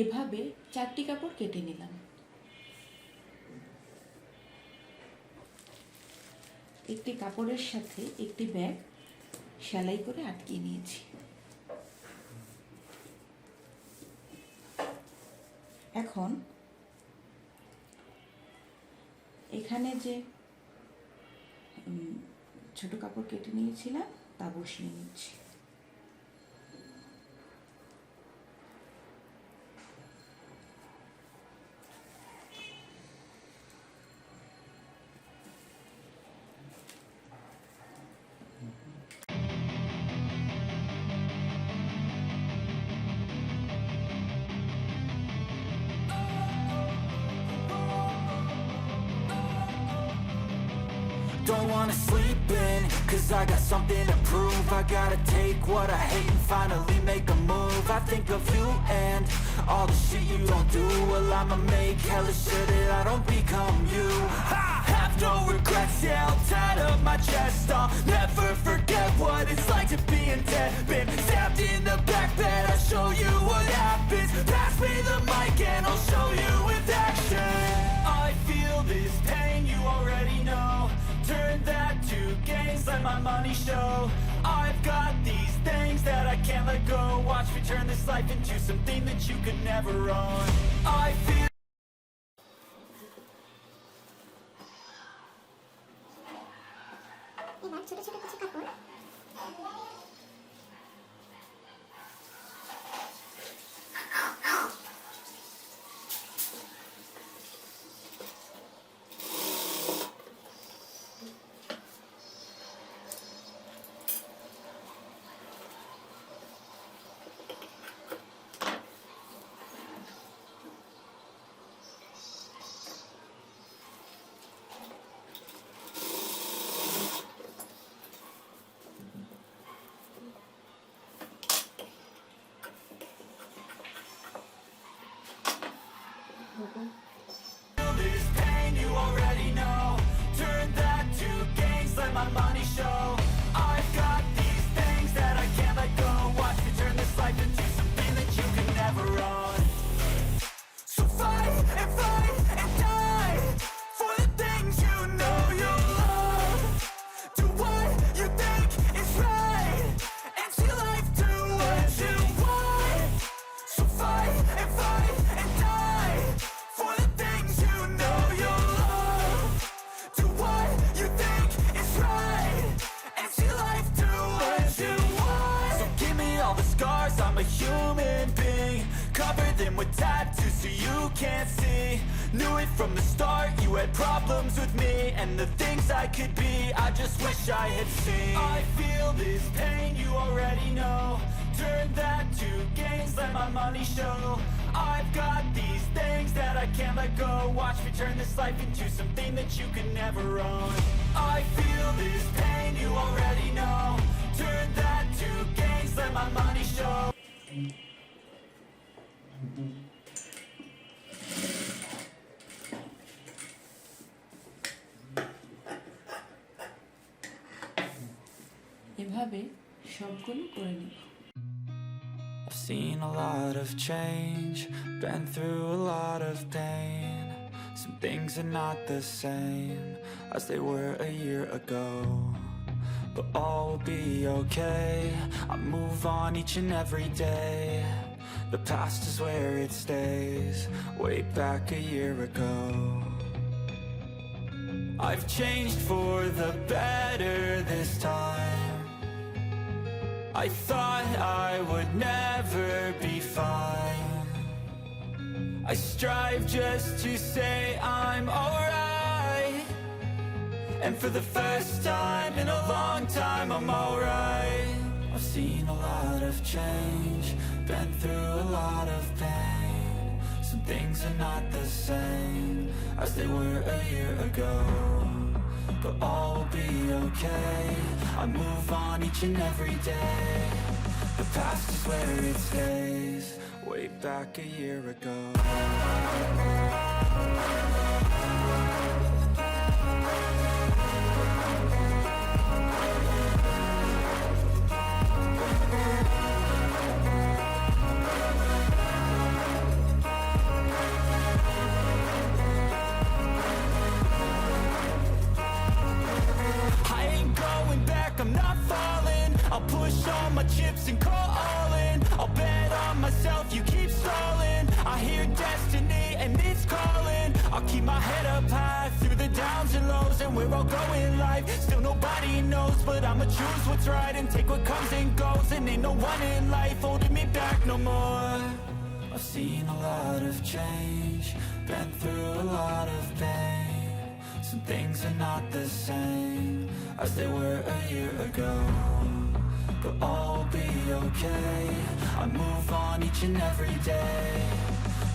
এভাবে 4টি কাপড় কেটে নিলাম। একটি কাপড়ের সাথে একটি ব্যাগ সেলাই করে আটকিয়ে নিয়েছি। এখন এখানে যে ছোট কাপড় কেটে নিয়েছিলাম তা বসিয়ে নিচ্ছি। Don't wanna sleep in, cause I got something to prove. I gotta take what I hate and finally make a move. I think of you and all the shit you don't do. Well, I'ma make hella sure that I don't become you. I have no regrets, yeah, I'll tie up my chest. I'll never forget what it's like to be in debt. Been stabbed in the back bed, I'll show you what happens. Pass me the mic and I'll show you with action. I feel this pain, you already know. Turn that to gains, let my money show. I've got these things that I can't let go. Watch me turn this life into something that you could never own. I feel এবার ছোট ছোট কিছু কাপড় feel this pain, you already know. Turn that to gains, let my money show. I've got these things that I can't let go. Watch me turn this life into something that you can never own. So fight and die for the things you know you love. Do what you think is right and see life do what you want. So fight and die for the things you know you love. Do what you think is right and see life do what you want. So give me all the scars, I'm a human being. Cover them with tattoos so you can't see. Knew it from the start, you had problems with me and the things I could be, I just wish I had seen. I feel this pain, you already know. Turn that to gains, let my money show. I've got these things that I can't let go. Watch me turn this life into something that you can never own. I feel this pain, you already know. Turn that to gains, let my money show. এভাবে সবগুলো করে নিব। I've seen a lot of change, been through a lot of pain. Some things are not the same as they were a year ago, but all will be okay. I move on each and every day. The past is where it stays, way back a year ago. I've changed for the better this time. I thought I would never be fine. I strive just to say I'm alright, and for the first time in a long time I'm alright. I've seen a lot of change, been through a lot of pain. Some things are not the same as they were a year ago, but all will be okay. I move on each and every day. The past is where it stays, way back a year ago. my chips and call in. I'll bet on myself, you keep stalling. I hear destiny and it's calling. I'll keep my head up high through the downs and lows, and we're all going life. Still nobody knows, but I'ma choose what's right and take what comes and goes. And ain't no one in life holding me back no more. I've seen a lot of change, been through a lot of pain. Some things are not the same as they were a year ago, but all will be okay. I move on each and every day.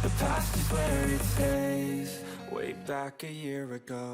The past is where it stays. Way back a year ago.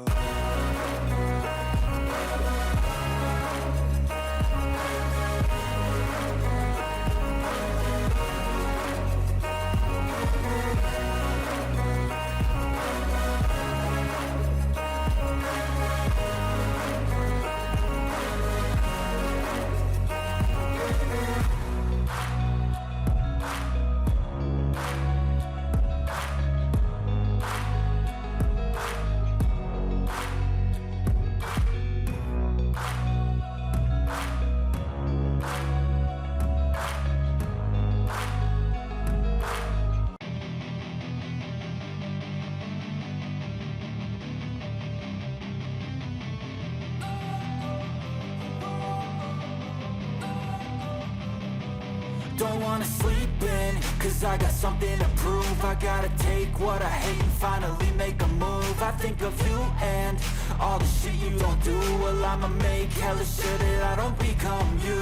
Don't wanna sleep in, cause I got something to prove. I gotta take what I hate and finally make a move. I think of you and all the shit you don't do. Well, I'ma make hella sure that I don't become you.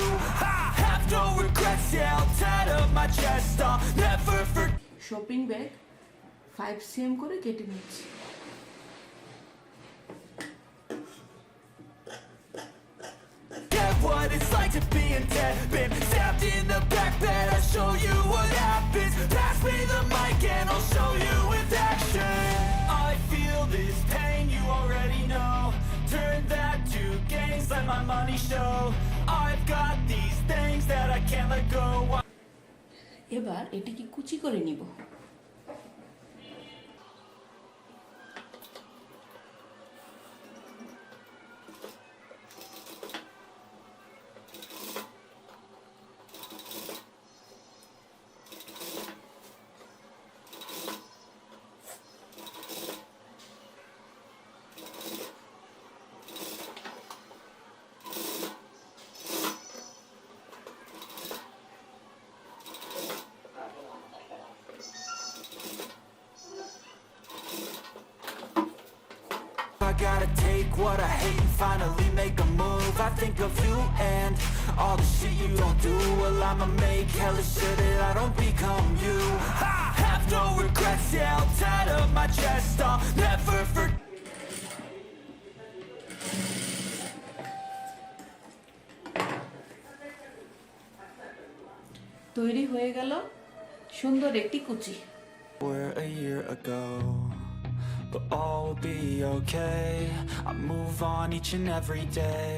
I have no regrets, yeah, I'll tie up my chest. I'll never forget. Shopping bag 5 cm করে কেটে নিচ্ছি। What it's like to be in debt. Been stabbed in the back bed. I'll show you what happens. Pass me the mic and I'll show you with action. I feel this pain, you already know. Turn that to gains, let my money show. I've got these things that I can't let go. এবার এটিকে কুচি করে নিব। I gotta take what I hate and finally make a move. I think of you and all the shit you don't do. Well, I'ma make hella sure that I don't become you. I have no regrets, yeah, I'll tie up my chest. I'll never forget. তৈরি হয়ে গেল সুন্দর একটি কুচি। We're a year ago, but all will be okay. I move on each and every day.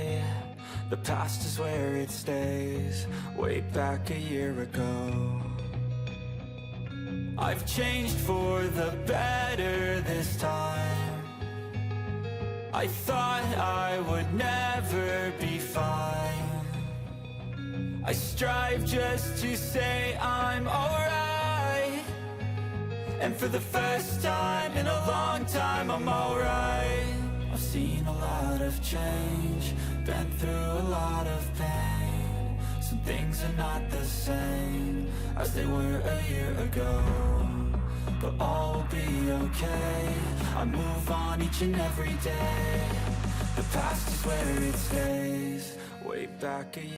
The past is where it stays. Way back a year ago, I've changed for the better this time. I thought I would never be fine. I strive just to say I'm alright, and for the first time in a long time I'm alright. I've seen a lot of change, been through a lot of pain. Some things are not the same as they were a year ago, but all will be okay. I move on each and every day. The past is where it stays. Way back a year